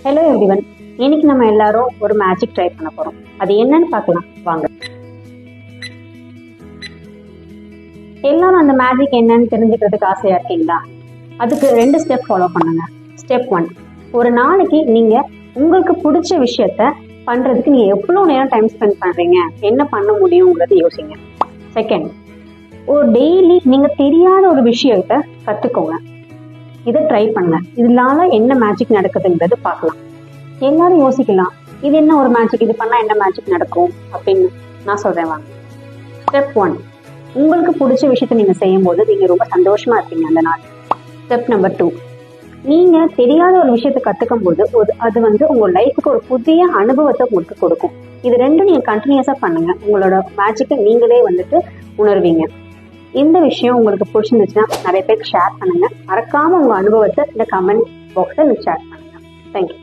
Hello everyone, இன்னைக்கு நம்ம எல்லாரும் ஒரு மேஜிக் ட்ரை பண்ண போறோம். அது என்னன்னு பார்க்கலாம் வாங்க. எல்லாரும் அந்த மேஜிக் என்னன்னு தெரிஞ்சுக்கிறதுக்கு ஆசையா இருக்கீங்களா? அதுக்கு 2 ஸ்டெப் ஃபாலோ பண்ணுங்க. ஸ்டெப் 1, ஒரு நாளைக்கு நீங்க உங்களுக்கு பிடிச்ச விஷயத்த பண்றதுக்கு நீங்க எவ்வளவு நேரம் டைம் ஸ்பெண்ட் பண்றீங்க, என்ன பண்ண முடியுங்கிறது யோசிங்க. செகண்ட், ஒரு டெய்லி நீங்க தெரியாத ஒரு விஷயத்த கத்துக்கோங்க. இதை ட்ரை பண்ணுங்க. இதனால என்ன மேஜிக் நடக்குதுங்கிறது பார்க்கலாம். எல்லாரும் யோசிக்கலாம், இது என்ன ஒரு மேஜிக், இது பண்ணா என்ன மேஜிக் நடக்கும் அப்படின்னு. நான் சொல்றேன் வாங்க. ஸ்டெப் 1, உங்களுக்கு பிடிச்ச விஷயத்த நீங்க செய்யும் போது நீங்க ரொம்ப சந்தோஷமா இருப்பீங்க அந்த நாள். ஸ்டெப் நம்பர் 2, நீங்க தெரியாத ஒரு விஷயத்த கத்துக்கும் போது அது உங்க லைஃபுக்கு ஒரு புதிய அனுபவத்தை உங்களுக்கு கொடுக்கும். இது ரெண்டும் நீங்க கண்டினியூஸா பண்ணுங்க. உங்களோட மேஜிக்கை நீங்களே உணர்வீங்க. இந்த விஷயம் உங்களுக்கு பிடிச்சிருந்துச்சுன்னா நிறைய பேருக்கு ஷேர் பண்ணுங்க. மறக்காம உங்க அனுபவத்தை இந்த கமெண்ட் பாக்ஸ்ல ஷேர் பண்ணுங்க. தேங்க்யூ.